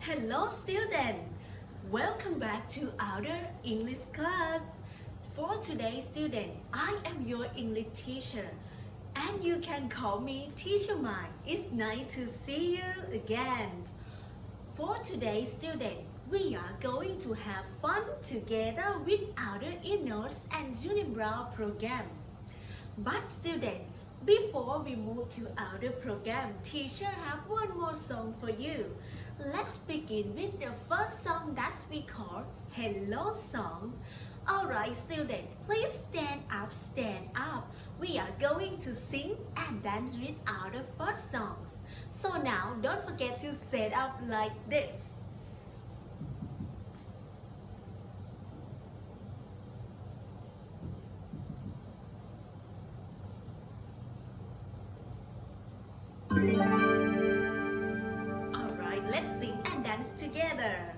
Hello student, welcome back to our English class. For today's student, I am your English teacher and you can call me Teacher Mai. It's nice to see you again. For today's student, we are going to have fun together with our ENOZ and Unibrow program. But student, before we move to our program, teacher have one more song for you. Let's begin with the first song that we call Hello Song. Alright student, please stand up, stand up. We are going to sing and dance with our first songs. So now don't forget to set up like this. Alright, let's sing and dance together.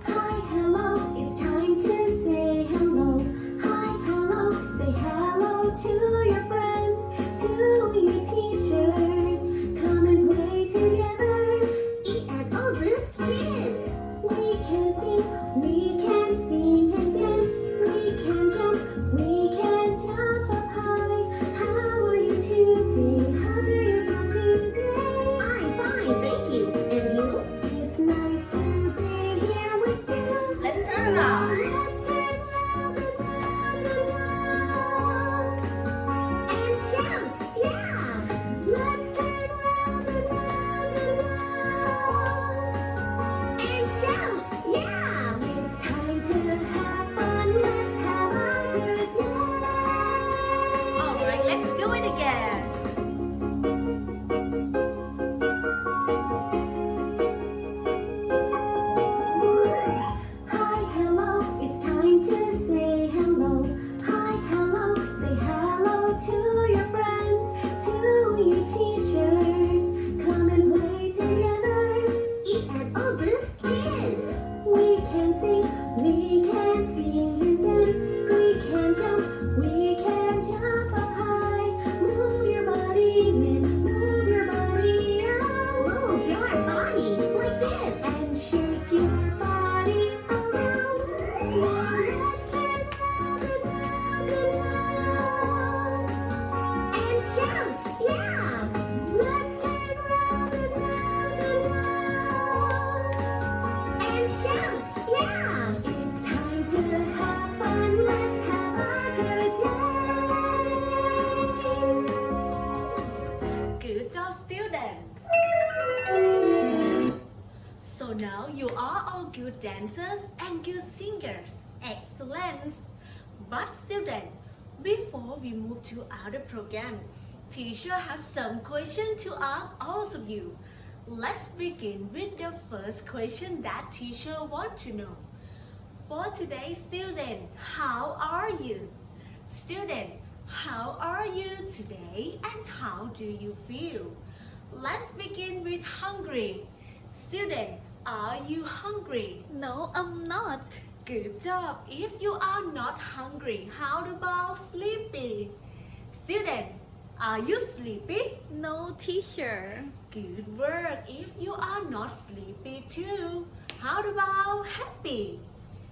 Hi, hello, it's time to say hello. Hi, hello, say hello to your friends, to your teachers. Come and play together. ENOZ kids. We can sing and dance. We can jump up high. How are you today? How do you feel today? I'm fine, thank you. And you? It's nice to be here with you. Let's turn around. Let's turn round and round and round and shout, yeah! Let's turn round and round and round and shout, yeah! It's time to have fun. Let's have a good day. Alright, let's do it again. Hi, hello, it's time to say hello. Hi, hello, say hello to your friends, to your teachers. Come and play together. ENOZ kids. We can sing and dance. We can jump up high. Move your body in, move your body out. Move your body like this. And shake your body around. Now let's turn round and round and round and shout, yeah! Let's turn round and round and round and shout, yeah! It's time to have fun. Let's have a good day. Good job student. So now you are all good dancers and good singers. Excellent. But student, before we move to our program, teacher have some question to ask all of you. Let's begin with the first question that teacher want to know. For today's student, how are you? Student, how are you today and how do you feel? Let's begin with hungry. Student, are you hungry? No, I'm not. Good job. If you are not hungry, how about sleepy? Student, are you sleepy? No, teacher. Good work. If you are not sleepy too, how about happy?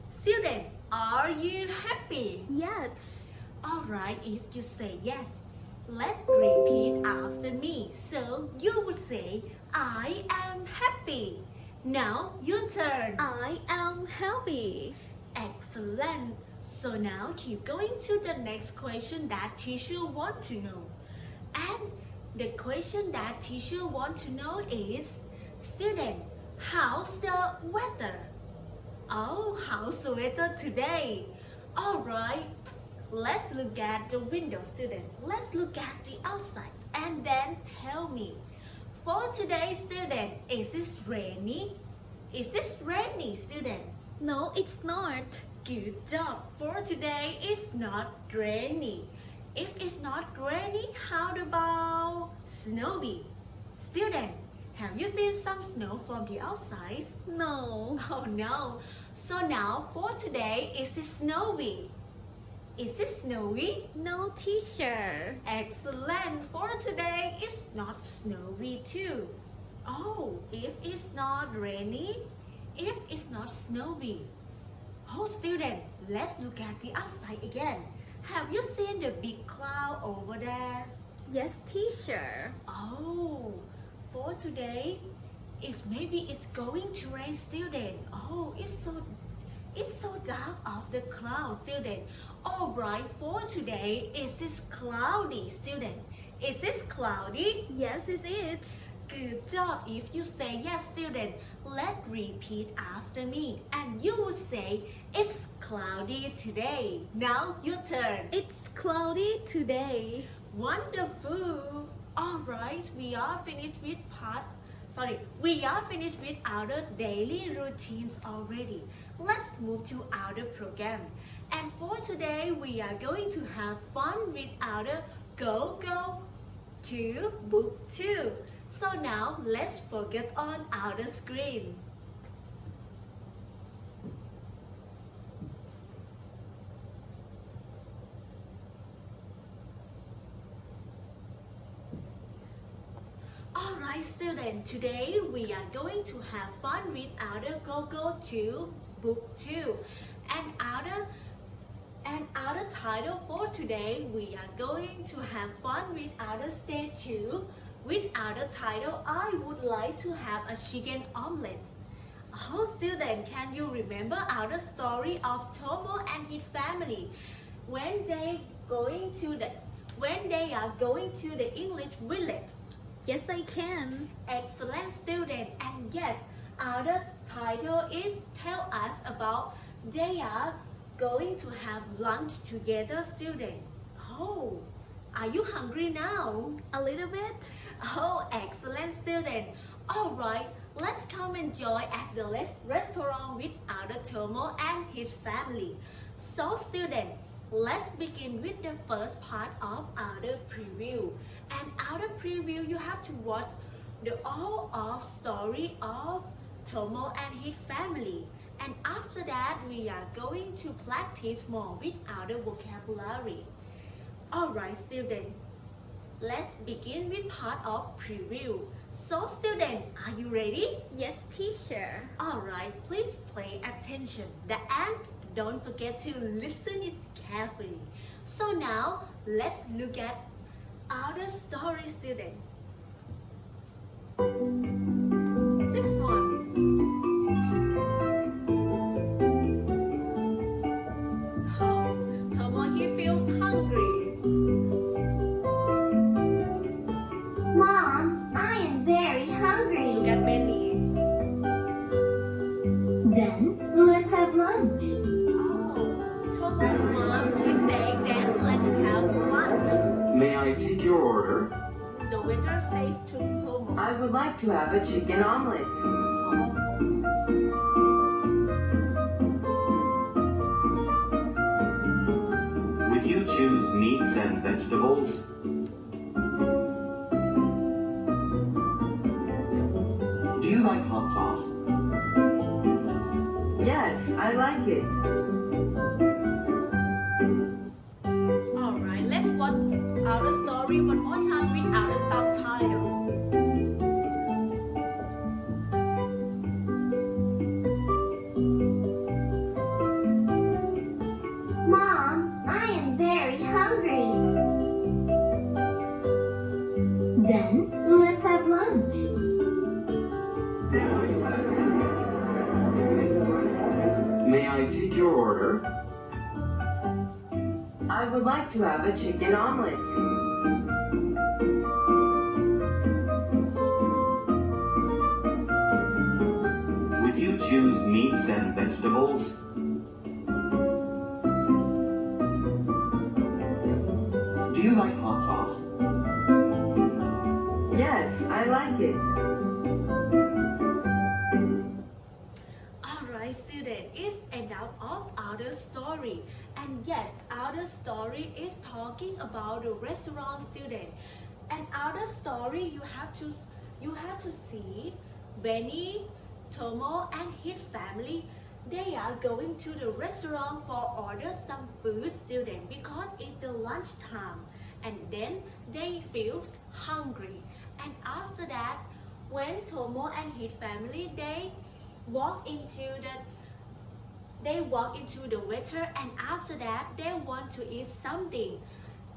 Student, are you happy? Yes. Alright, if you say yes, let's repeat after me. So you would say, I am happy. Now your turn. I am happy. Excellent. So now keep going to the next question that teacher want to know. And the question that teacher want to know is, student, how's the weather? Oh, how's the weather today? Alright, let's look at the window, student. Let's look at the outside and then tell me. For today's student, is it rainy? Is it rainy, student? No, it's not. Good job. For today, it's not rainy. If it's not rainy, how about snowy? Student, have you seen some snow from the outside? No. Oh no. So now for today, is it snowy? Is it snowy? No, teacher. Excellent. For today, it's not snowy too. Oh, if it's not rainy, if it's not snowy. Oh, student, let's look at the outside again. Have you seen the big cloud over there? Yes, teacher. Oh, for today, maybe it's going to rain, student. Oh, it's so dark of the cloud, student. All right, for today, is this cloudy, student? Is this cloudy? Yes, it is. Good job. If you say yes, student, let's repeat after me. And you will say, it's cloudy today. Now, your turn. It's cloudy today. Wonderful. All right, we are finished with our daily routines already. Let's move to our program. And for today, we are going to have fun with our Go to Book 2. So now, let's focus on our screen. Alright students, today we are going to have fun with our Go to Book 2. And our title for today, we are going to have fun with our stage 2 with our title, I would like to have a chicken omelet. Oh students, can you remember our story of Tomo and his family when they are going to the English village? Yes, I can. Excellent student. And yes, our title is tell us about they are going to have lunch together, student. Oh, are you hungry now? A little bit. Oh, excellent student. Alright, let's come and join at the restaurant with our Tomo and his family. So student, let's begin with the first part of our preview. And our preview, you have to watch the all of story of Tomo and his family. And after that, we are going to practice more with our vocabulary. Alright student, let's begin with part of preview. So student, are you ready? Yes, teacher. Alright, please pay attention. And don't forget to listen it carefully. So now, let's look at our story, student. This one. Oh, Tomo, he feels hungry. Mom, I am very hungry. Look at Benny. Then let's have lunch. Oh, Tomo's mom, she said, then let's have lunch. May I take your order? The waiter says to Tomo. I would like to have a chicken omelet. Would you choose meats and vegetables? Do you like hot sauce? Yes, I like it. Alright, let's watch our story one more time with our subtitle. Mom, I am very hungry. Then let's have lunch. May I take your order? I would like to have a chicken omelet. Would you choose meats and vegetables? Do you like hot sauce? Yes, I like it. Alright student, it's enough of our story. And yes, our story is talking about the restaurant, student. And our story, you have to see Benny, Tomo and his family, They are going to the restaurant for order some food, student, because it's the lunch time. And then they feel hungry. And after that, when Tomo and his family they walk into the waiter, and after that they want to eat something.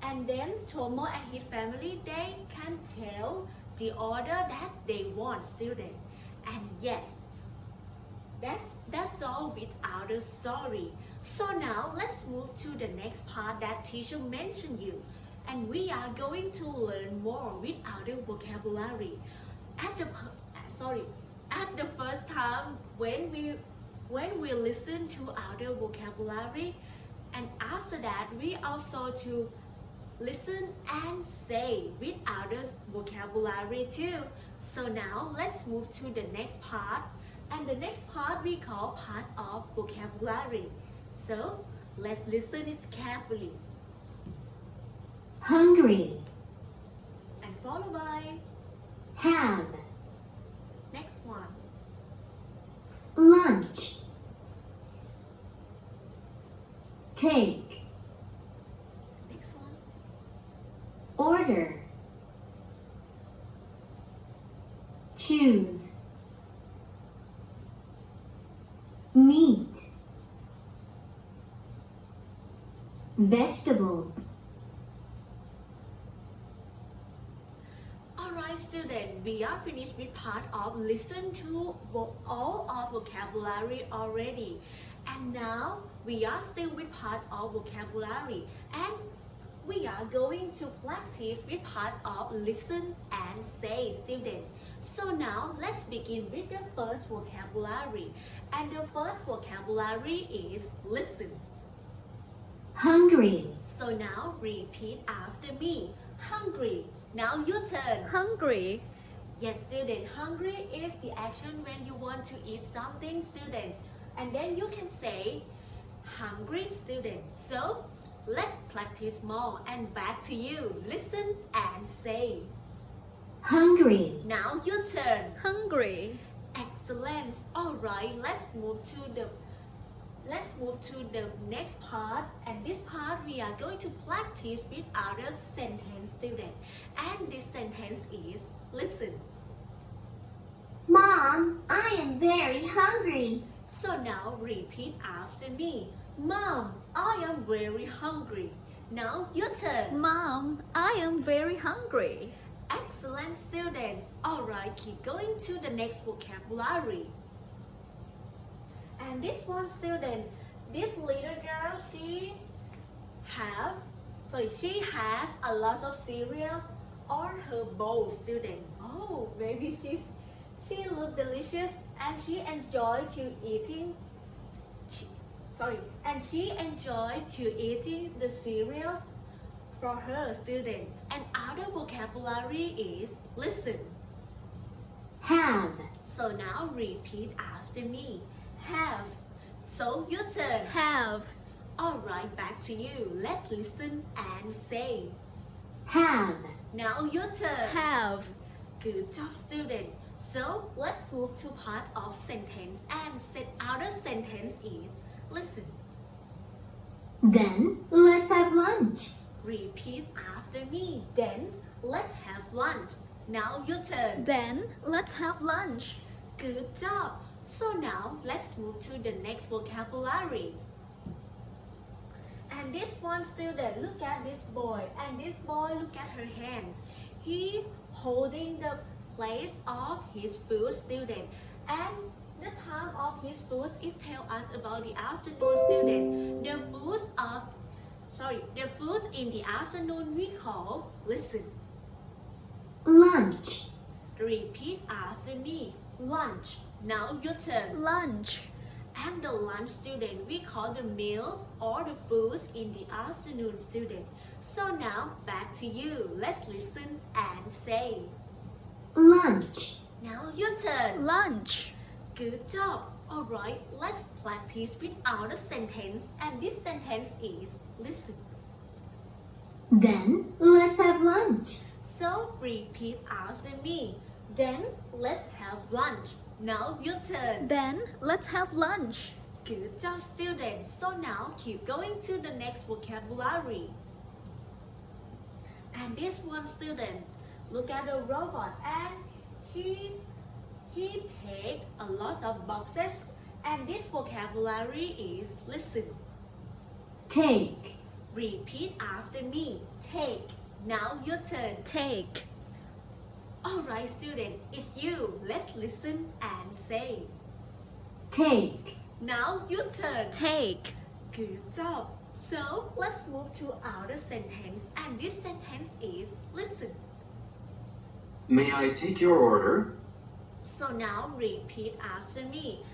And then Tomo and his family they can tell the order that they want, student. And yes, that's all with our story. So now let's move to the next part that teacher mentioned you, and we are going to learn more with our vocabulary. At the first time when we listen to our vocabulary, and after that we also to listen and say with our vocabulary too. So now let's move to the next part, and the next part we call part of vocabulary. So let's listen it carefully. hungry, And followed by have, next one. lunch, take, Next one. order, choose, meat, vegetable, Alright student, we are finished with part of listen to all of vocabulary already. And now we are still with part of vocabulary, and we are going to practice with part of listen and say, student. So now let's begin with the first vocabulary, and the first vocabulary is listen. hungry, So now repeat after me. Hungry. Now your turn. Hungry. Yes, student. Hungry is the action when you want to eat something, student. And then you can say hungry, student. So let's practice more, and back to you. Listen and say. hungry, Now your turn. Hungry. Excellent. Alright, let's move to the next part, and this part we are going to practice with other sentence, student. And this sentence is listen. Mom, I am very hungry. So now repeat after me. Mom, I am very hungry. Now your turn. Mom, I am very hungry. Excellent, students. Alright, keep going to the next vocabulary. And this one, student, this little girl, she has a lot of cereals on her bowl, student. Oh, maybe she look delicious, and she enjoys to eating the cereals for her, student. And other vocabulary is listen. have, So now repeat after me. Have. So your turn. Have. Alright, back to you. Let's listen and say. have, Now your turn. Have. Good job, student. So let's move to part of sentence, and other sentence is listen. then let's have lunch, Repeat after me. Then let's have lunch. Now your turn. Then let's have lunch. Good job. So now let's move to the next vocabulary. And this one, student, look at this boy, and this boy, look at her hand. He holding the plate of his food, student, and the time of his food is tell us about the afternoon, student. The food in the afternoon we call listen. lunch, Repeat after me. Lunch. Now your turn. Lunch. And the lunch, student, we call the meal or the food in the afternoon, student. So now back to you. Let's listen and say. lunch, Now your turn. Lunch. Good job. Alright, let's practice with our sentence, and this sentence is listen. then let's have lunch, So repeat after me. Then let's have lunch. Now your turn. Then let's have lunch. Good job, students. So now keep going to the next vocabulary. And this one student, look at the robot and he takes a lot of boxes. And this vocabulary is listen. Take. Repeat after me. Take. Now your turn. Take. Alright, student, it's you. Let's listen and say. Take. Now your turn. Take. Good job. So let's move to our sentence. And this sentence is listen. May I take your order? So now repeat after me.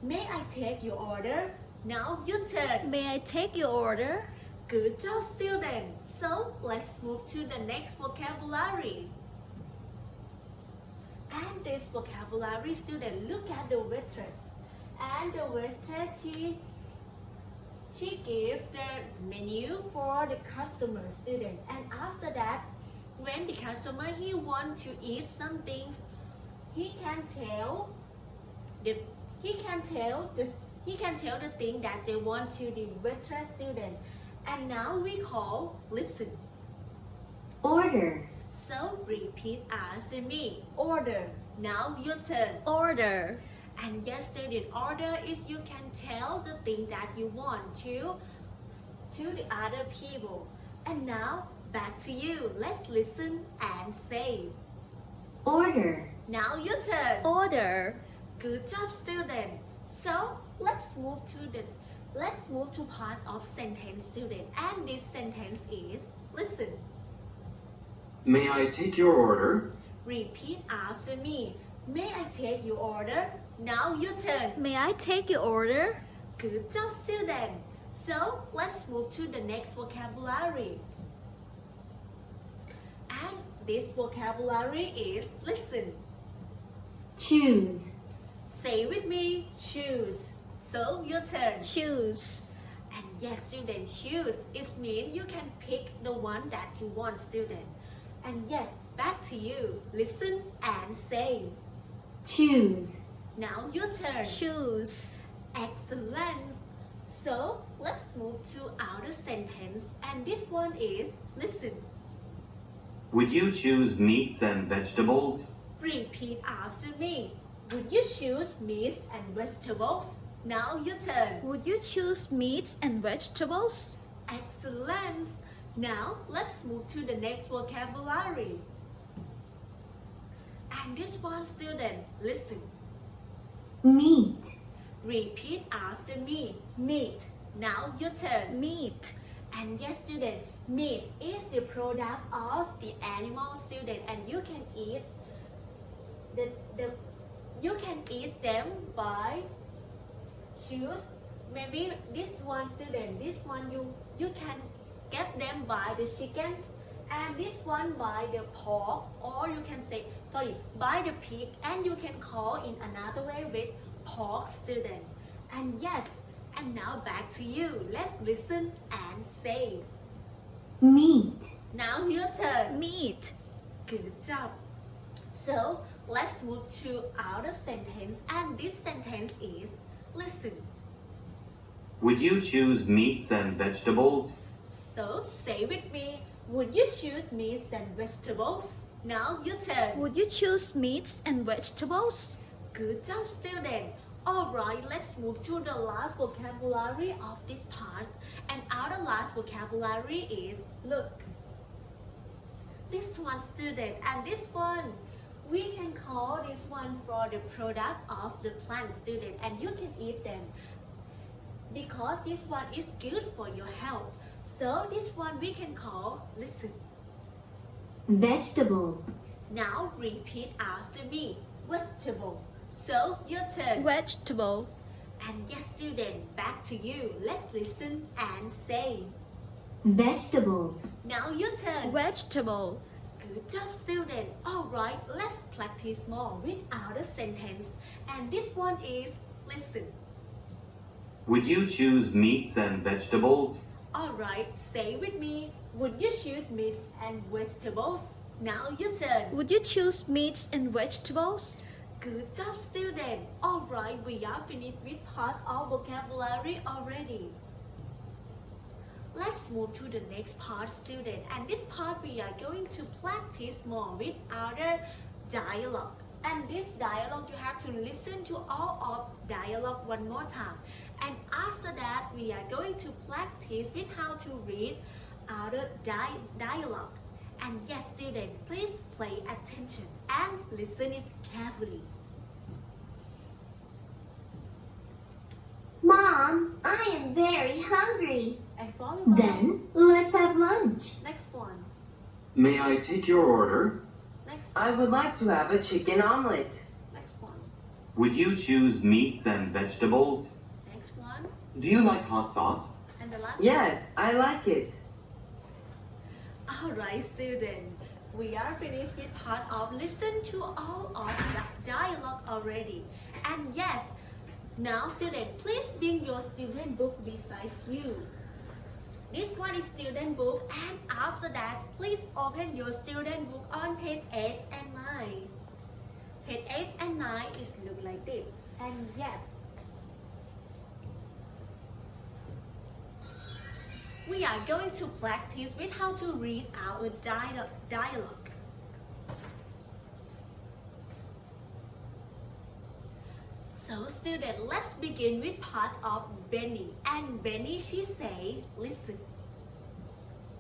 May I take your order? Now your turn. May I take your order? Good job, student. So let's move to the next vocabulary. And this vocabulary, student, look at the waitress. And the waitress, she gives the menu for the customer, student. And after that, when the customer he want to eat something, he can tell the thing that they want to the waitress, student. And now we call listen. Order. So repeat after me. Order. Now your turn. Order. And yes, student, order is you can tell the thing that you want to the other people. And now back to you. Let's listen and say. Order. Now your turn. Order. Good job, student. So let's move to part of sentence, student. And this sentence is listen. May I take your order? Repeat after me. May I take your order? Now your turn. May I take your order? Good job, student. So let's move to the next vocabulary. And this vocabulary is listen. Choose. Say with me, choose. So your turn. Choose. And yes, student, choose. It means you can pick the one that you want, student. And yes, back to you. Listen and say. Choose. Now your turn. Choose. Excellent. So let's move to our sentence. And this one is listen. Would you choose meats and vegetables? Repeat after me. Would you choose meats and vegetables? Now your turn. Would you choose meats and vegetables? Excellent. Now let's move to the next vocabulary. And this one, student, listen. Meat. Repeat after me. Meat. Now your turn. Meat. And yes, student, meat is the product of the animal, student, and you can eat you can eat them by choose. Maybe this one, student, this one you can get them by the chickens, and this one by the pork, or you can say by the pig, and you can call in another way with pork, student. And yes, and now back to you. Let's listen and say. Meat. Now your turn. Meat. Good job. So let's move to our sentence, and this sentence is listen. Would you choose meats and vegetables? So say with me. Would you choose meats and vegetables? Now your turn. Would you choose meats and vegetables? Good job, student. Alright, let's move to the last vocabulary of this part. And our last vocabulary is look. This one, student, and this one, we can call this one for the product of the plant, student, and you can eat them because this one is good for your health. So this one we can call, listen. Vegetable. Now repeat after me. Vegetable. So your turn. Vegetable. And yes, student, back to you. Let's listen and say. Vegetable. Now your turn. Vegetable. Good job, student. Alright, let's practice more with our sentence. And this one is listen. Would you choose meats and vegetables? Alright, say with me. Would you choose meats and vegetables? Now your turn. Would you choose meats and vegetables? Good job, student. Alright, we are finished with part of vocabulary already. Let's move to the next part, student. And this part we are going to practice more with other dialogue. And this dialogue you have to listen to all of dialogue one more time. And after that we are going to practice with how to read other dialogue. And yes, student, please pay attention and listen it carefully. Mom, I am very hungry. And follow Then let's have lunch. next one. May I take your order? Next I would like to have a chicken omelet. next one. Would you choose meats and vegetables? Next one. Do you like hot sauce? And the last Yes, I like it. Alright, student. We are finished with part of listen to all of the dialogue already. And yes, now student, please bring your student book beside you. This one is student book, and after that, please open your student book on page 8 and 9. Page 8 and 9 is look like this. And yes, we are going to practice with how to read our dialogue. So student, let's begin with part of Benny. And Benny, she say, listen.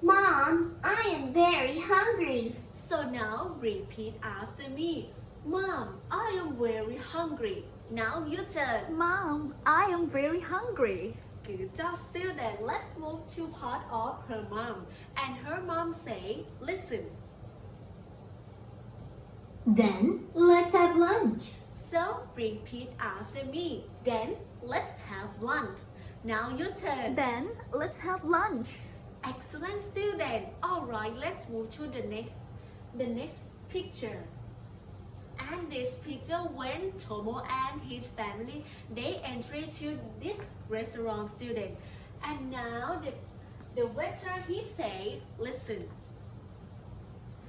Mom, I am very hungry. So now repeat after me. Mom, I am very hungry. Now your turn. Mom, I am very hungry. Good job, student. Let's move to part of her mom. And her mom say, listen. Then let's have lunch. So repeat after me. Then let's have lunch. Now your turn. Then let's have lunch. Excellent, student. Alright, let's move to the next picture. And this picture when Tomo and his family they enter to this restaurant, student. And now the waiter he say, listen.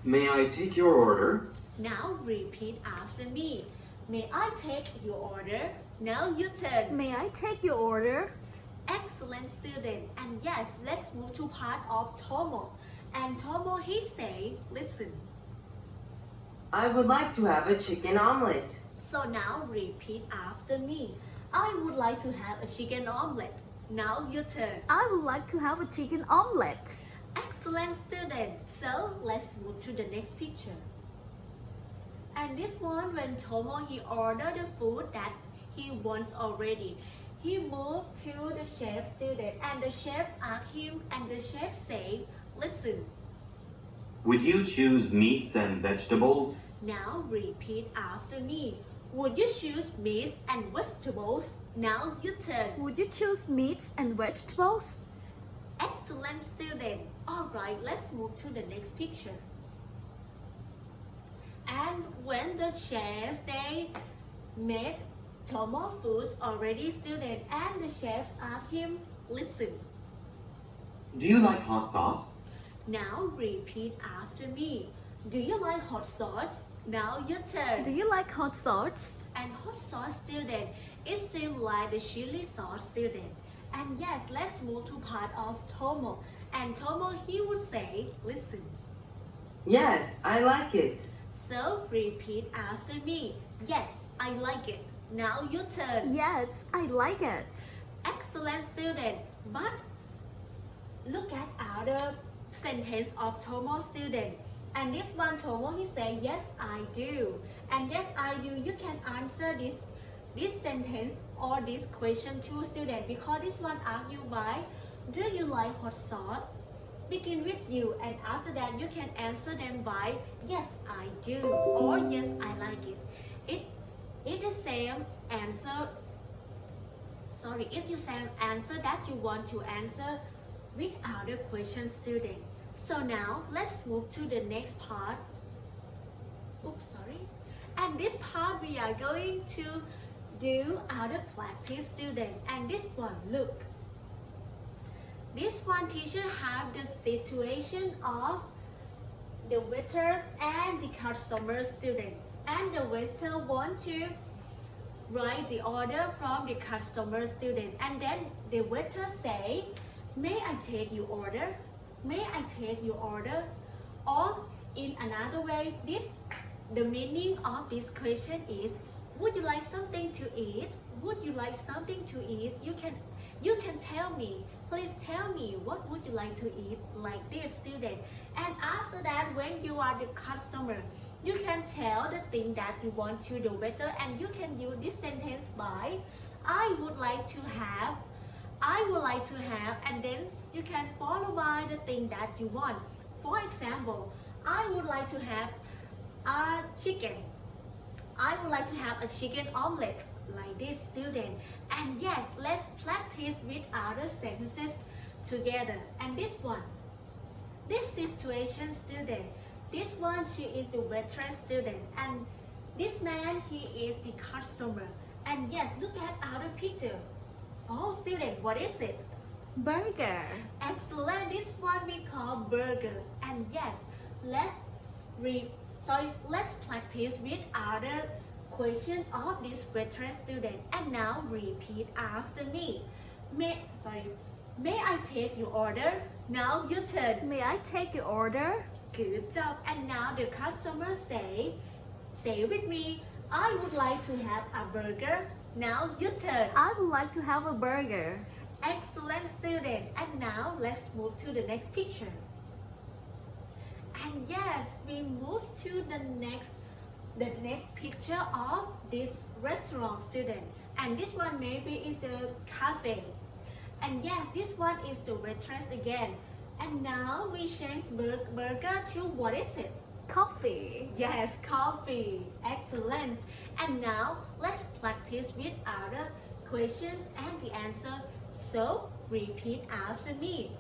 May I take your order? Now repeat after me. May I take your order? Now your turn. May I take your order? Excellent, student. And yes, let's move to part of Tomo. And Tomo he say, listen. I would like to have a chicken omelet. So now repeat after me. I would like to have a chicken omelet. Now your turn. I would like to have a chicken omelet. Excellent, student. So let's move to the next picture. And this one when Tomo he ordered the food that he wants already. He moved to the chef, student, and the chef asked him, and the chef say, listen. Would you choose meats and vegetables? Now repeat after me. Would you choose meats and vegetables? Now your turn. Would you choose meats and vegetables? Excellent, student. Alright, let's move to the next picture. And when the chef they made Tomo foods already, student, and the chefs asked him, listen. Do you like hot sauce? Now repeat after me. Do you like hot sauce? Now your turn. Do you like hot sauce? And hot sauce, student, it seems like the chili sauce, student. And yes, let's move to part of Tomo. And Tomo he would say, listen. Yes, I like it. So repeat after me. Yes, I like it. Now your turn. Yes, I like it. Excellent, student. But look at other sentence of Tomo, student. And this one Tomo he say, yes, I do. And yes, I do. You can answer this sentence or this question too, student, because this one ask you by, do you like hot sauce? Begin with you, and after that you can answer them by, yes, I do, or yes, I like it. It is same answer. Sorry, if you same answer that you want to answer with other question, student. So now let's move to the next part. Oops, sorry. And this part we are going to do other practice, student. And this one, look. This one teacher have the situation of the waiters and the customer, student. and the waiter want to write the order from the customer student, and then the waiter say, may I take your order? May I take your order? Or in another way, the meaning of this question is, would you like something to eat? Would you like something to eat? You can tell me. Please tell me what would you like to eat, like this, student. And after that, when you are the customer, you can tell the thing that you want to the waiter, and you can use this sentence by I would like to have, and then you can follow by the thing that you want. For example, I would like to have a chicken. I would like to have a chicken omelet, like this, student. And yes, let's practice with other sentences together. And this situation, student. This one, she is the waitress, student. And this man, he is the customer. And yes, look at our picture. Oh, student, what is it? Burger. Excellent. This one we call burger. And yes, let's practice with other question of this waitress, student. And now repeat after me. May I take your order? Now your turn. May I take your order? Good job. And now the customer say with me, I would like to have a burger. Now your turn. I would like to have a burger. Excellent, student. And now let's move to the next picture. And yes, we move to the next picture of this restaurant, student. And this one maybe is a cafe. And yes, this one is the waitress again. And now we change burger to what is it? Coffee. Yes, coffee. Excellent. And now let's practice with other questions and the answer. So repeat after me.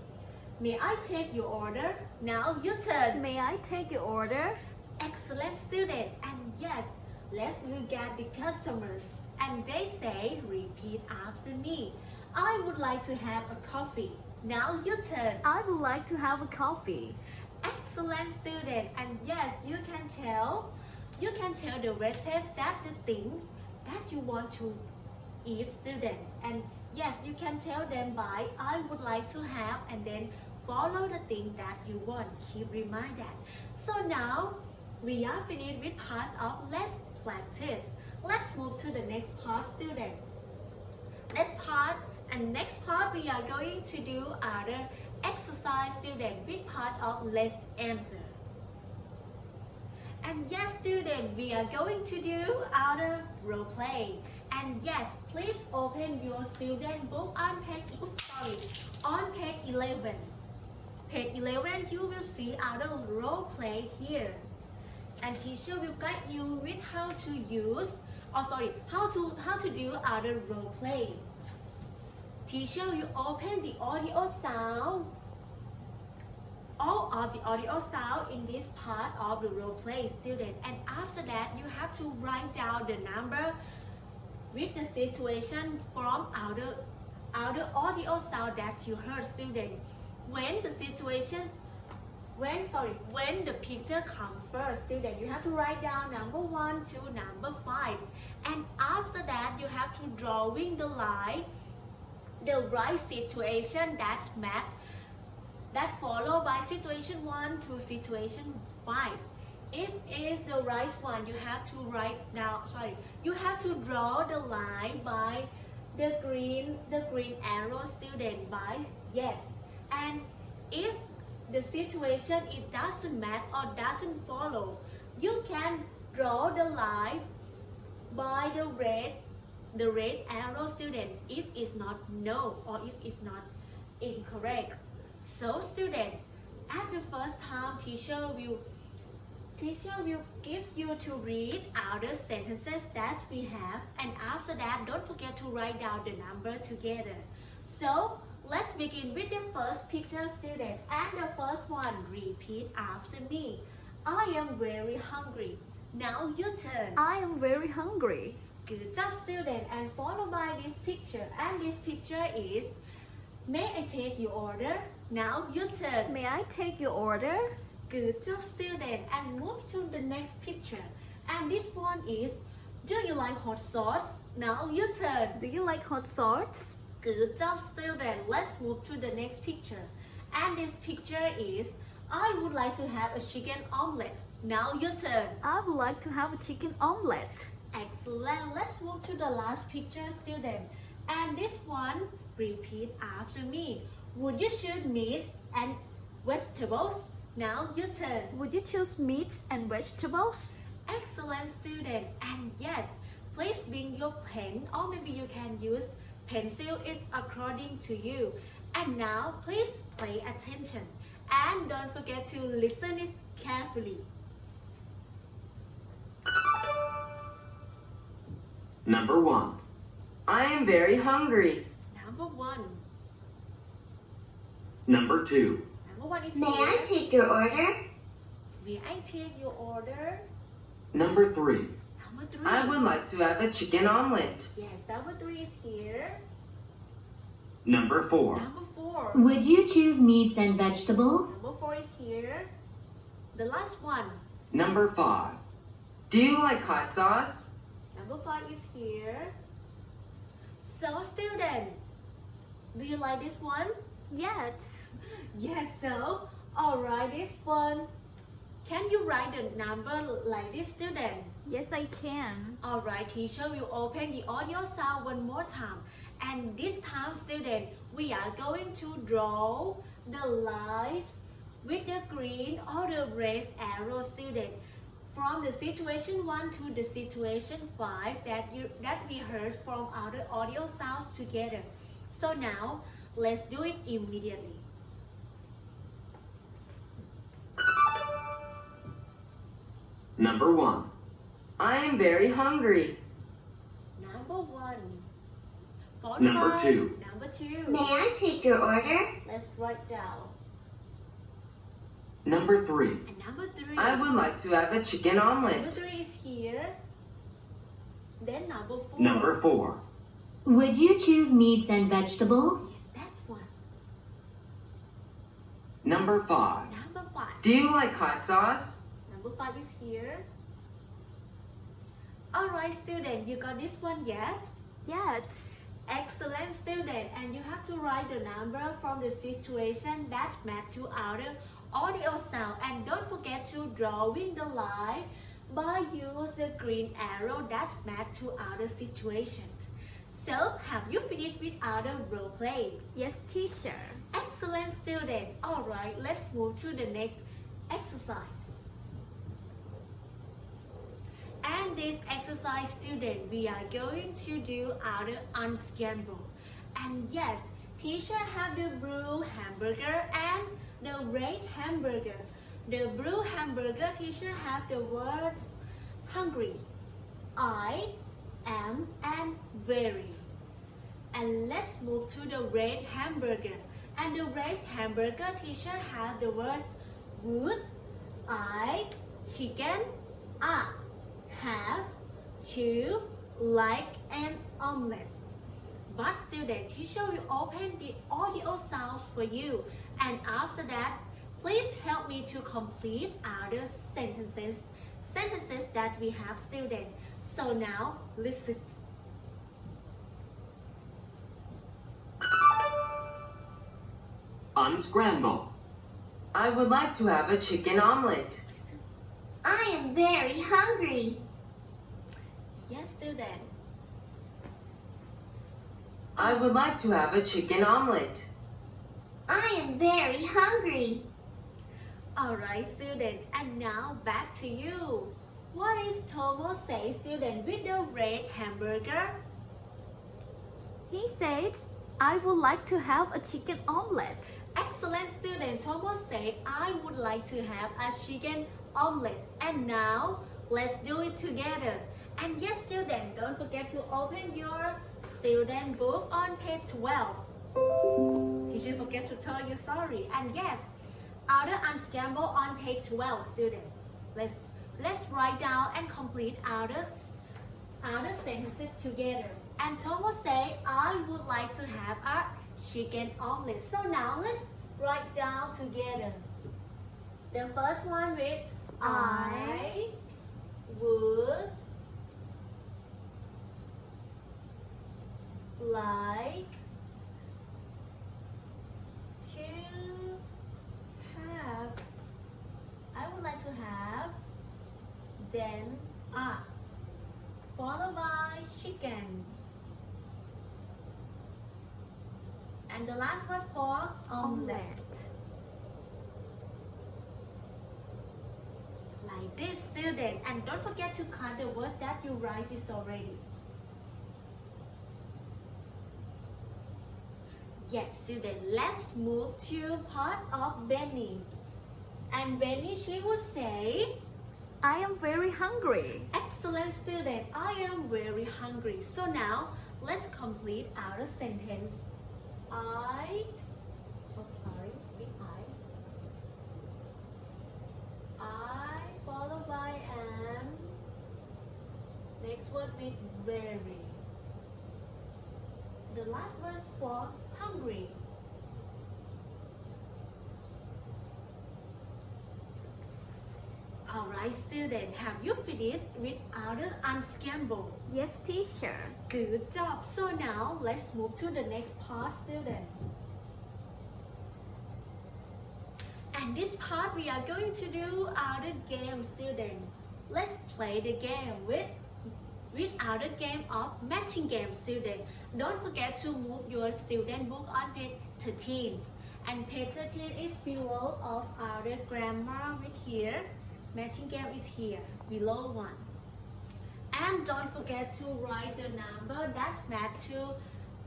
May I take your order? Now your turn. May I take your order? Excellent, student. And yes, let's look at the customers. And they say, repeat after me. I would like to have a coffee. Now your turn. I would like to have a coffee. Excellent, student. And yes, you can tell the waitress that the thing that you want to eat, student. And yes, you can tell them by I would like to have, and then follow the thing that you want. Keep in mind that. So now we are finished with part of let's practice. Let's move to the next part, student. Next part we are going to do other exercise, student, with part of let's answer. And yes, student, we are going to do other role play. And yes, please open your student book on page 11. Page 11, you will see other role play here. And teacher will guide you with how to do other role play. Teacher will open the audio sound, all of the audio sound in this part of the role play, student. And after that, you have to write down the number with the situation from other audio sound that you heard, student. When the picture comes first, student, you have to write down number 1 to number 5. And after that, you have to drawing the line, the right situation that followed by situation 1 to situation 5. If it is the right one, you have to you have to draw the line by the green arrow, student, by yes. And if the situation it doesn't match or doesn't follow, you can draw the line by the red arrow, student, if it's not no or if it's not incorrect. So student, at the first time teacher will give you to read other sentences that we have, and after that don't forget to write down the number together. So let's begin with the first picture, student. And the first one, repeat after me. I am very hungry. Now your turn. I am very hungry. Good job, student. And followed by this picture. And this picture is, may I take your order? Now your turn. May I take your order? Good job, student. And move to the next picture. And this one is, do you like hot sauce? Now your turn. Do you like hot sauce? Good job, student. Let's move to the next picture. And this picture is, I would like to have a chicken omelet. Now your turn. I would like to have a chicken omelet. Excellent. Let's move to the last picture, student. And this one, repeat after me. Would you choose meats and vegetables? Now your turn. Would you choose meats and vegetables? Excellent, student. And yes, please bring your pen, or maybe you can use pencil. It's according to you. And now, please pay attention. And don't forget to listen it carefully. Number 1. I am very hungry. Number 1. Number 2. Number 1 is May here. I take your order? May I take your order? Number 3. Number 3. I would like to have a chicken omelet. Yes, number 3 is here. Number 4. Number 4. Would you choose meats and vegetables? Number 4 is here. The last one. Number 5. Do you like hot sauce? Number 5 is here. So, student, do you like this one? Yes. Yes, so, alright, this one. Can you write the number like this, student? Yes, I can. Alright, teacher will open the audio sound one more time. And this time, student, we are going to draw the lines with the green or the red arrow, student. From the situation 1 to the situation 5 that we heard from our audio sounds together. So now, let's do it immediately. Number 1. I am very hungry. Number 1. Followed Number by 2. Number 2. May I take your order? Let's write down. Number 3. And number 3. I would like to have a chicken Number omelet. 3 is here. Then number 4. Number 4. Would you choose meats and vegetables? Yes, that's one. Number 5. Number 5. Do you like hot sauce? Number 5 is here. Alright, student, you got this one yet? Yes. Excellent, student. And you have to write the number from the situation that match to our audio sound. And don't forget to drawing the line by use the green arrow that match to our situations. So, have you finished with our role play? Yes, teacher. Excellent, student. Alright, let's move to the next exercise. And this exercise, student, we are going to do our unscramble. And yes, teacher have the blue hamburger and the red hamburger. The blue hamburger, teacher have the words hungry, I am, and very. And let's move to the red hamburger. And the red hamburger, teacher have the words would, I, chicken, have, to, like, and omelet. But student, teacher will open the audio sounds for you. And after that, please help me to complete other sentences that we have, student. So now, listen. Unscramble. I would like to have a chicken omelet. I am very hungry. Yes, student. I would like to have a chicken omelet. I am very hungry. Alright, student. And now back to you. What is Tomo say, student, with the red hamburger? He says, I would like to have a chicken omelet. Excellent, student. Tomo said, I would like to have a chicken omelet. And now, let's do it together. And yes, student, don't forget to open your student book on page 12. Teacher forget to tell you sorry. And yes, other unscramble on page 12, student. Let's write down and complete other sentences together. And Tomo say, I would like to have a chicken omelet. So now let's write down together. The first one with I would like to have I would like to have then followed by chicken and the last word for omelet like this student and don't forget to cut the word that you write is already. Yes student, let's move to part of Benny. And Benny, she would say, I am very hungry. excellent student, I am very hungry. So now let's complete our sentence. I followed by am. Next word with very. The last word for hungry. Alright student, have you finished with our unscramble? Yes, teacher. Good job. So now let's move to the next part student. And this part we are going to do our game student. Let's play the game with our game of matching game student. Don't forget to move your student book on page 13. And page 13 is below of our grammar with here. Matching game is here, below 1. And don't forget to write the number that's matched to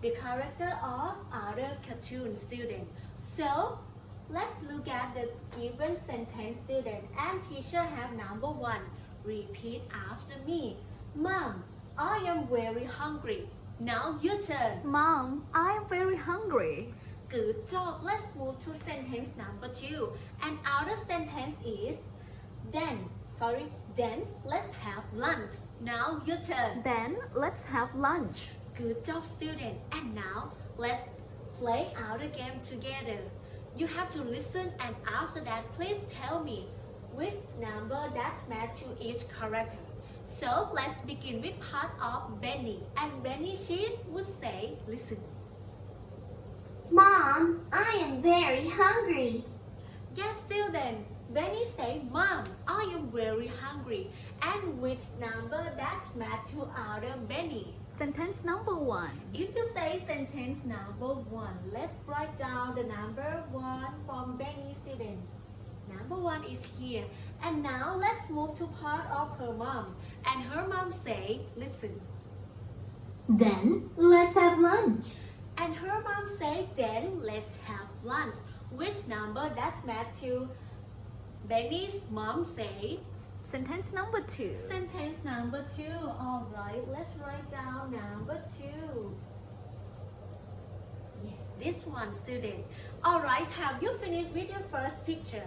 the character of our cartoon student. So, let's look at the given sentence student. And teacher have number 1. Repeat after me. Mom, I am very hungry. Now your turn. Mom, I am very hungry. Good job. Let's move to sentence number 2. And our sentence is then let's have lunch. Now your turn. Then let's have lunch. Good job student. And now let's play our game together. You have to listen and after that please tell me which number that's matched to each character. So let's begin with part of Benny. And Benny, she would say, listen. Mom, I am very hungry. Yes, student. Benny say, Mom, I am very hungry. And which number that's matched to our Benny? Sentence number 1. If you say sentence number 1, let's write down the number 1 from Benny student. Number 1 is here. And now let's move to part of her mom. And her mom say, listen. Then let's have lunch. And her mom say, then let's have lunch. Which number that's matched to Benny's mom say? Sentence number 2. Sentence number 2. Alright, let's write down number 2. Yes, this one student. Alright, have you finished with your first picture?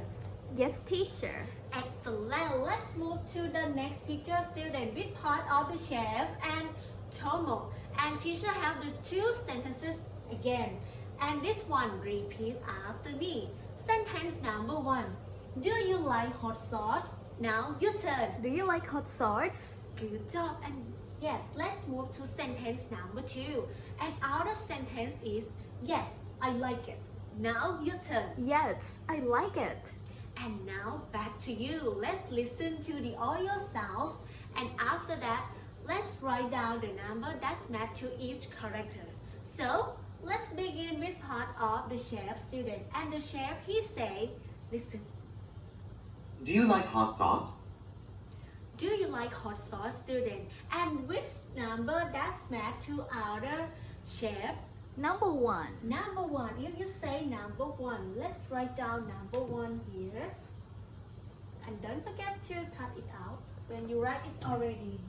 Yes, teacher. Excellent. Let's move to the next picture student with part of the chef and Tomo. And teacher have the 2 sentences again. And this one repeat after me. Sentence number 1. Do you like hot sauce? Now your turn. Do you like hot sauce? Good job. And yes, let's move to sentence number 2. And our sentence is, yes, I like it. Now your turn. Yes, I like it. And now back to you. Let's listen to the audio sounds. And after that, let's write down the number that's matched to each character. So, let's begin with part of the chef student. And the chef, he say, listen. Do you like hot sauce? Do you like hot sauce student? And which number that's matched to our chef? Number 1. Number 1. If you say number 1, let's write down number 1 here. And don't forget to cut it out when you write it already.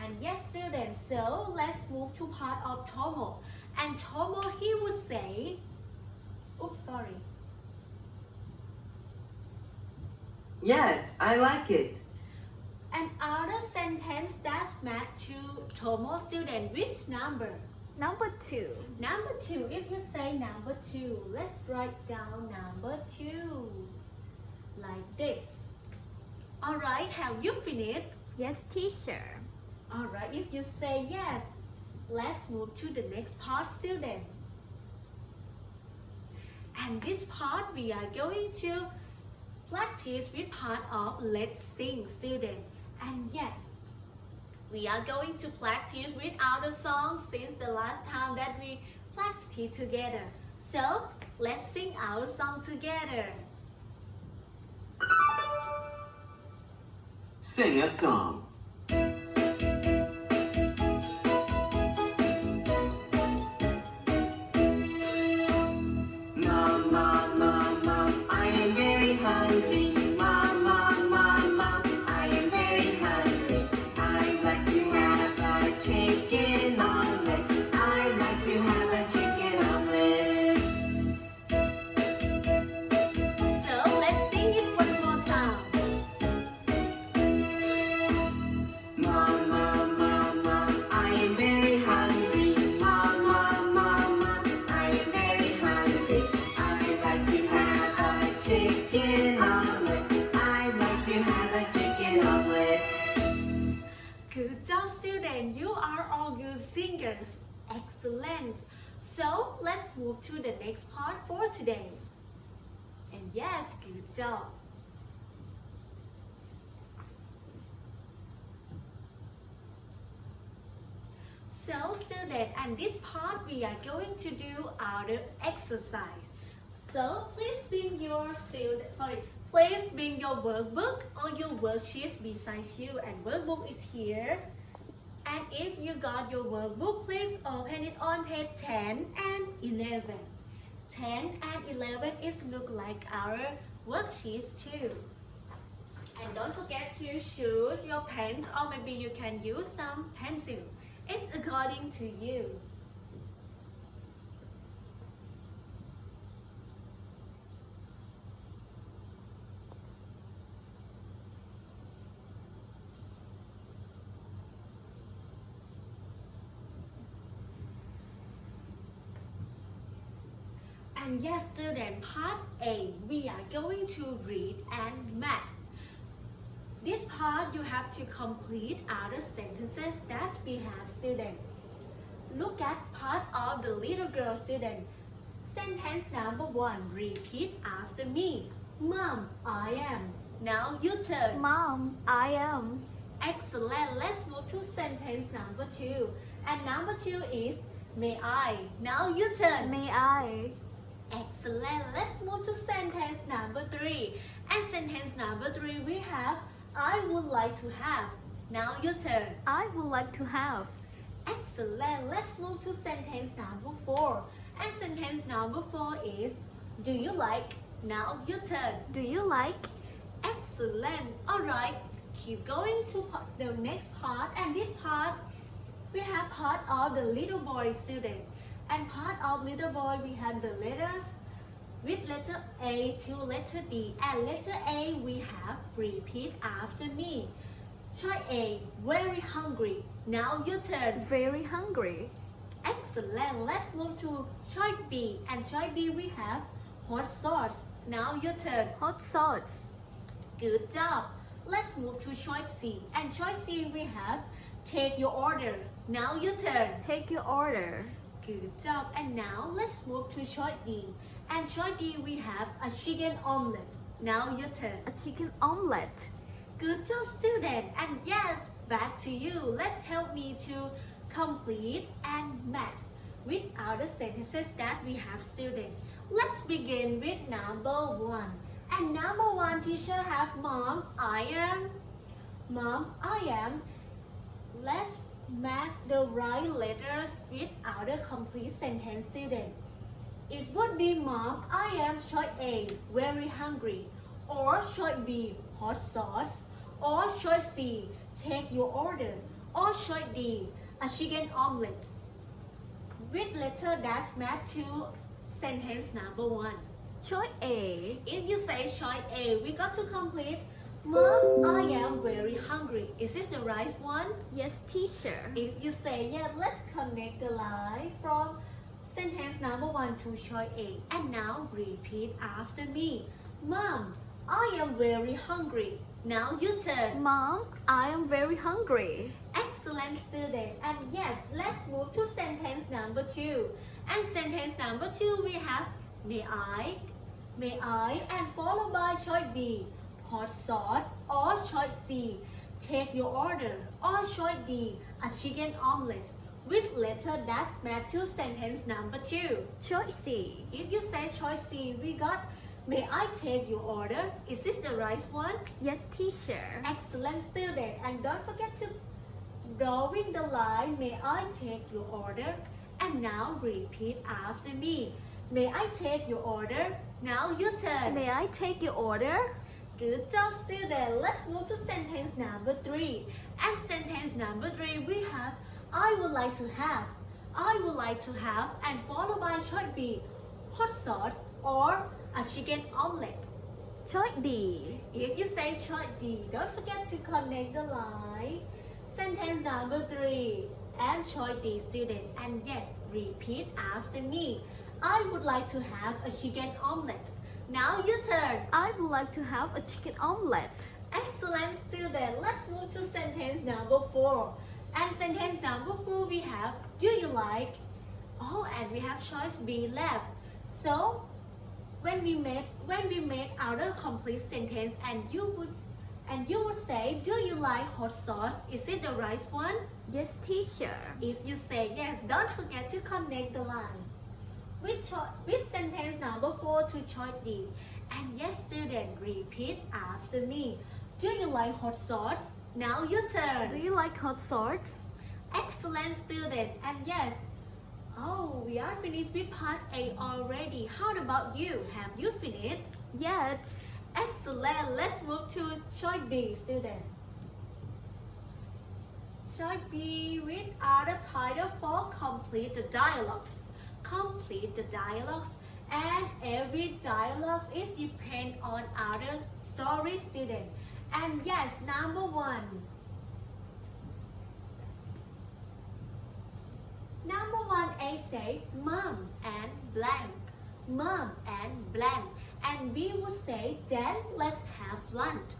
And yes students, so let's move to part of Tomo. And Tomo, he would say, oops, sorry. Yes, I like it. And other sentence that's matched to Tomo student, which number? Number 2. Number 2. If you say number 2, let's write down number 2. Like this. Alright, have you finished? Yes, teacher. Alright, if you say yes, let's move to the next part, student. And this part we are going to practice with part of Let's Sing, student. And yes, we are going to practice with our song since the last time that we practiced together. So, let's sing our song together. Sing a song. Mom, mom, mom, mom, I am very hungry. Mom, mom, mom, mom, I am very hungry. I'd like to have a chicken omelet. I'd like to have a chicken omelet. So, let's sing it one more time. Mom, mom, mom, mom, I am very hungry. Mom, mom, mom, mom, I am very hungry. I'd like to have a chicken omelet. I'd like to have a chicken omelet. Good job, student. You are all good singers. Excellent. So, let's move to the next part for today. And yes, good job. So, student, and this part we are going to do our exercise. So, please bring your please bring your workbook or your worksheets beside you, and workbook is here. And if you got your workbook, please open it on page 10 and 11. 10 and 11 is look like our worksheets too. And don't forget to choose your pens, or maybe you can use some pencil. It's according to you. And yes, student, part A, we are going to read and math. This part you have to complete other sentences that we have, student. Look at part of the little girl, student. Sentence number 1, repeat after me. Mom, I am. Now you turn. Mom, I am. Excellent. Let's move to sentence number 2. And number 2 is, may I. Now you turn. May I? Excellent. Let's move to sentence number 3. And sentence number 3 we have, I would like to have. Now your turn. I would like to have. Excellent. Let's move to sentence number 4. And sentence number 4 is, do you like? Now your turn. Do you like? Excellent. Alright. Keep going to the next part. And this part, we have part of the little boy, student. And part of little boy, we have the letters with letter A to letter D. And letter A, we have repeat after me. Choice A, very hungry. Now your turn. Very hungry. Excellent. Let's move to choice B. And choice B, we have hot sauce. Now your turn. Hot sauce. Good job. Let's move to choice C. And choice C, we have take your order. Now your turn. Take your order. Good job. And now let's move to choice D. And choice D, we have a chicken omelet. Now your turn. A chicken omelet. Good job, student. And yes, back to you. Let's help me to complete and match with other sentences that we have, student. Let's begin with number 1. And number 1, teacher have mom, I am. Mom, I am. Let's match the right letters with other complete sentence, student. It would be mom, I am choice A, very hungry. Or choice B, hot sauce. Or choice C, take your order. Or choice D, a chicken omelet. With letter that match to sentence number 1. Choice A. If you say choice A, we got to complete Mom, I am very hungry. Is this the right one? Yes, teacher. If you say yes, let's connect the line from sentence number 1 to choice A. And now repeat after me. Mom, I am very hungry. Now your turn. Mom, I am very hungry. Excellent student. And yes, let's move to sentence number 2. And sentence number 2 we have may I, and followed by choice B, hot sauce, or choice C, take your order, or choice D, a chicken omelet. Which letter does match to sentence number 2? Choice C. If you say choice C, we got may I take your order? Is this the right one? Yes, teacher. Excellent student. And don't forget to drawing the line, may I take your order? And now repeat after me. May I take your order? Now your turn. May I take your order? Good job, student. Let's move to sentence number 3. And sentence number 3 we have I would like to have. I would like to have, and followed by choice B, hot sauce or a chicken omelet. Choice D. If you say choice D, don't forget to connect the line. Sentence number 3 and choice D, student. And yes, repeat after me. I would like to have a chicken omelet. Now your turn. I would like to have a chicken omelet. Excellent, student. Let's move to sentence number 4. And sentence number 4 we have do you like? Oh, and we have choice B left. So when we made our complete sentence and you would say do you like hot sauce? Is it the right one? Yes, teacher. If you say yes, don't forget to connect the line with sentence number 4 to choice D. And yes, student, repeat after me. Do you like hot sauce? Now your turn. Do you like hot sauce? Excellent, student. And yes, oh, we are finished with part A already. How about you? Have you finished? Yes. Excellent. Let's move to choice B, student. Choice B with other title for complete the dialogues. Complete the dialogues, and every dialogue is depend on other story, student. And yes, number 1. Number 1A say mom and blank. Mom and blank. And B would say then let's have lunch.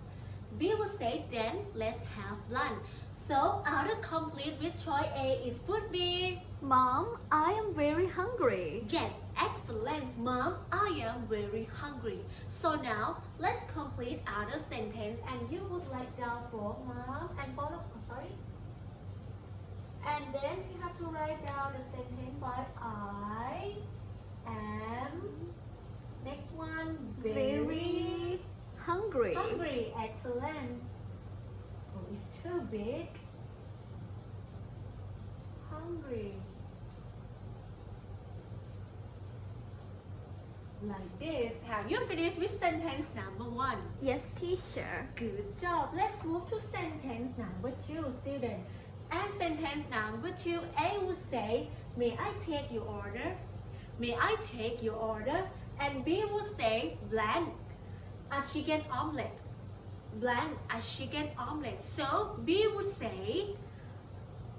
B would say then let's have lunch. So other complete with choice A is would be Mom, I am very hungry. yes, excellent, mom. I am very hungry. So now let's complete other sentence, and you would write down for mom and follow. And then you have to write down the sentence by I am. Next one, very hungry. hungry. Excellent. Oh, it's too big. Hungry. Like this. Have you finished with sentence number 1? Yes, teacher. Good job. Let's move to sentence number 2, student. And sentence number 2, A would say, may I take your order? May I take your order? And B would say, blank, a chicken omelet. Blank, a chicken omelet. So B would say,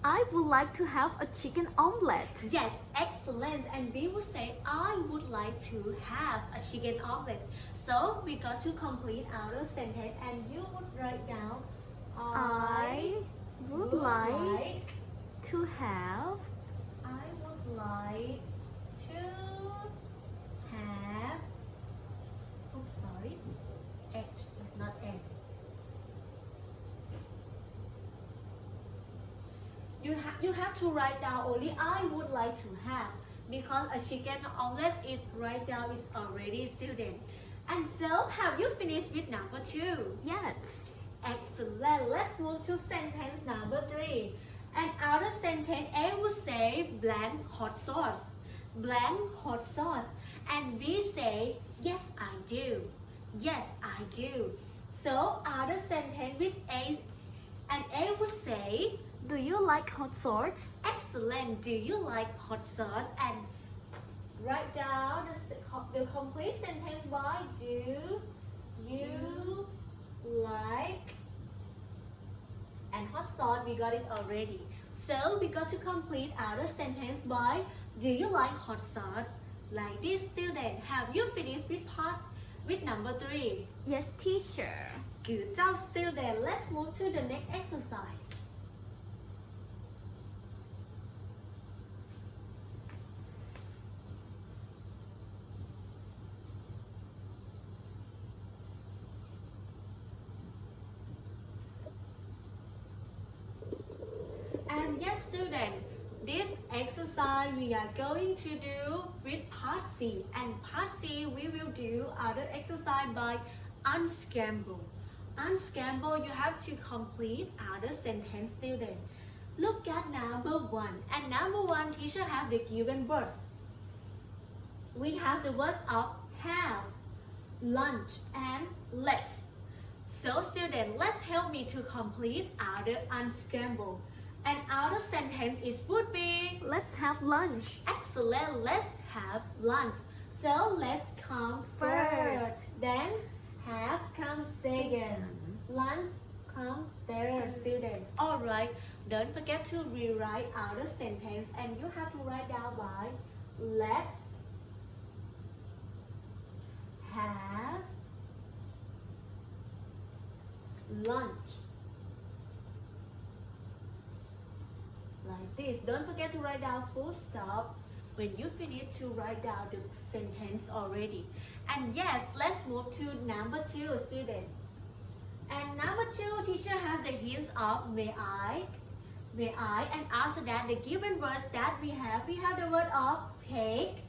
I would like to have a chicken omelet. yes, excellent. And B would say, I would like to have a chicken omelet. So we got to complete our sentence, and you would write down, I would like to have I would like to have. Oops, sorry. H is not N. You have to write down only I would like to have, because a chicken omelet is right down is already student. And so have you finished with number 2? yes. Excellent. Let's move to sentence number 3. And our sentence A would say blank hot sauce. Blank hot sauce. And B say yes I do. Yes I do. So our sentence with A, and A would say Do you like hot sauce? excellent. Do you like hot sauce? And write down the complete sentence by do you like, and hot sauce we got it already. So we got to complete our sentence by do you like hot sauce? Like this, student. Have you finished with part with number 3. Yes, teacher. Good job, student. Let's move to the next exercise. And yes, student, this exercise we are going to do with part C. And part C, we will do other exercise by unscramble. Unscramble, you have to complete other sentence, student. Look at number 1. And number 1, teacher have the given words. We have the words of have, lunch, and let's. So, student, let's help me to complete other unscramble. And our sentence is would be Let's have lunch. excellent. Let's have lunch. So let's come first. Then have come second. Lunch come third, student. Alright. Don't forget to rewrite our sentence, and you have to write down by let's have lunch. Like this. Don't forget to write down full stop when you finish to write down the sentence already. And yes, let's move to number 2, student. And number 2, teacher have the hints of may I, and after that the given words that we have the word of take,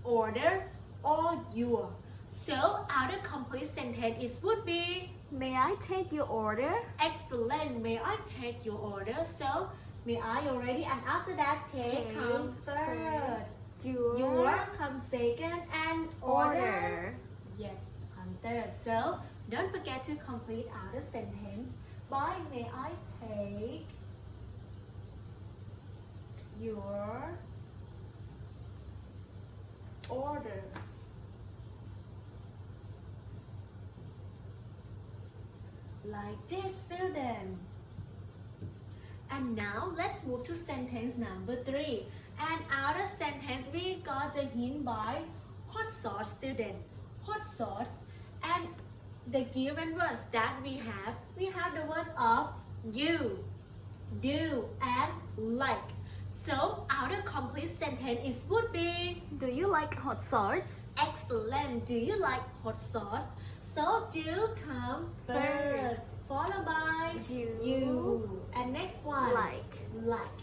order, or your. So our complete sentence is would be May I take your order? excellent. May I take your order? So may I already, and after that take comes third. Your comes second, and order. Yes, come third. So don't forget to complete our sentence by may I take your order. Like this, student. And now let's move to sentence number 3. And our sentence we got the hint by hot sauce, student. Hot sauce. And the given words that we have the words of you, do, and like. So our complete sentence is would be Do you like hot sauce? excellent. Do you like hot sauce? So do come first, followed by you. And next one like.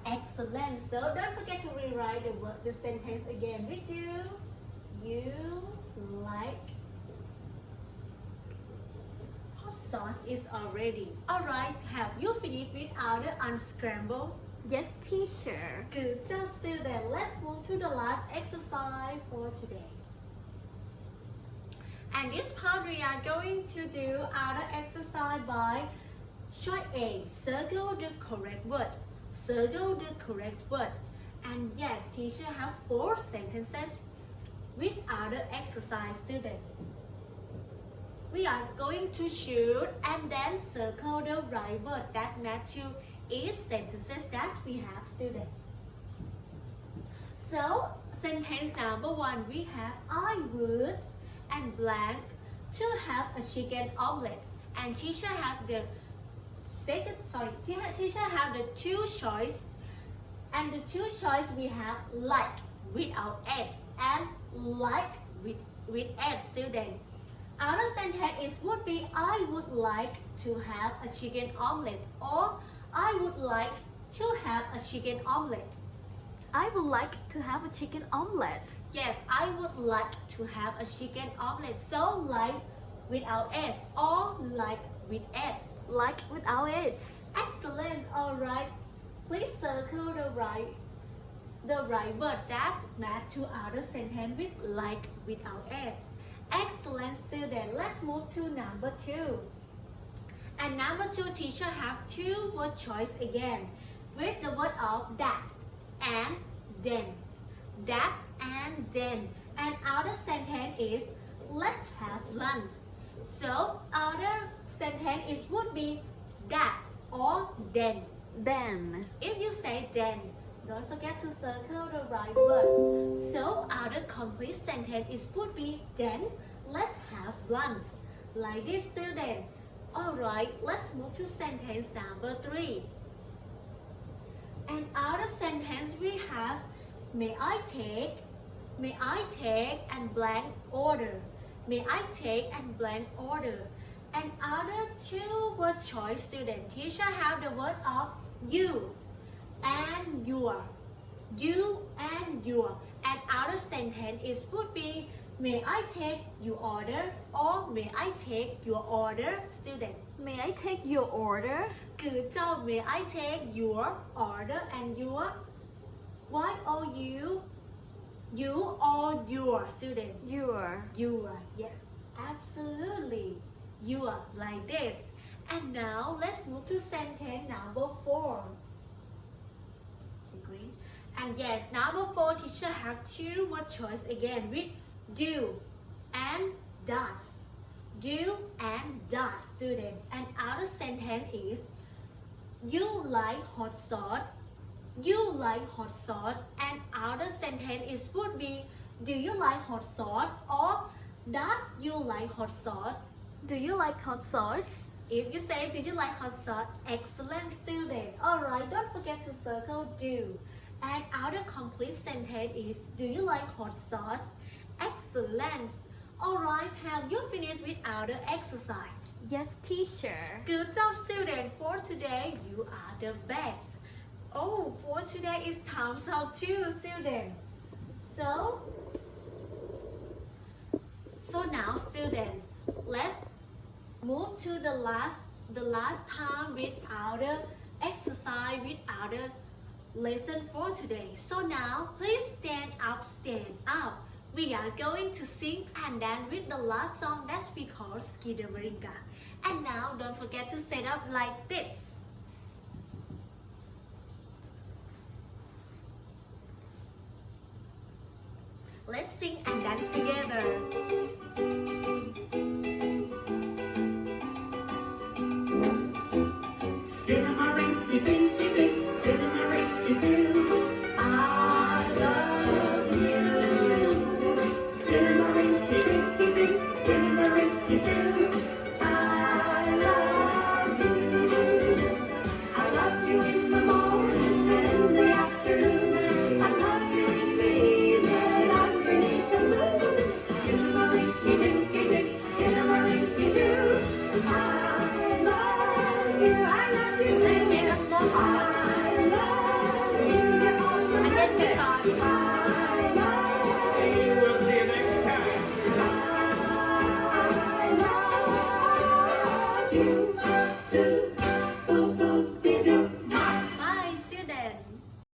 Excellent. So don't forget to rewrite the sentence again with you like hot sauce is already. Alright, have you finished with our unscramble? Yes, teacher. Good job, student. Let's move to the last exercise for today. And this part we are going to do our exercise by choice A. Circle the correct word. Circle the correct word. And yes, teacher has 4 sentences with our exercise, student. We are going to choose and then circle the right word that match to each sentences that we have, student. So, sentence number 1, we have I would and blank to have a chicken omelet. And teacher have the teacher have the 2 choice. And the 2 choice we have like without s and like with s, student. Our sentence is would be I would like to have a chicken omelet, or I would like to have a chicken omelet. I would like to have a chicken omelet. Yes, I would like to have a chicken omelet. So like without s or like with s. Like without it. Excellent. Alright. Please circle the right word that match to our sentence with like without s. Excellent, student. Let's move to number 2. And number 2, teacher have 2 word choice again with the word of that and then. That and then. And our sentence is let's have lunch. So our sentence is would be that or then. Then. If you say then, don't forget to circle the right word. So our complete sentence is would be then let's have lunch. Like this, student. Alright, let's move to sentence number 3. And other sentence we have, may I take, and blank order. May I take and blank order. And other two word choice student. Teacher have the word of you and your. You and your. And other sentence is would be, may I take your order or may I take your order, student. May I take your order? คือเจ้า may I take your order and your y o u you or your, student. Your. Your, yes, absolutely. Your, like this. And now let's move to sentence number 4. Agree? And yes, number 4, teacher have two word choice again with do and does. Do and does, student. And other sentence is, you like hot sauce. You like hot sauce. And other sentence is would be, do you like hot sauce or does you like hot sauce? Do you like hot sauce? If you say, do you like hot sauce? Excellent, student. Alright, don't forget to circle do. And other complete sentence is, do you like hot sauce? Excellent. Alright, have you finished with our exercise? Yes, teacher. Good job, student. For today, you are the best. Oh, for today is time's up too, student. So now, student, let's move to the last time with our exercise, with our lesson for today. So now, please stand up. We are going to sing and then with the last song that's we call Skidamaringa. And now, don't forget to set up like this. Let's sing and dance together.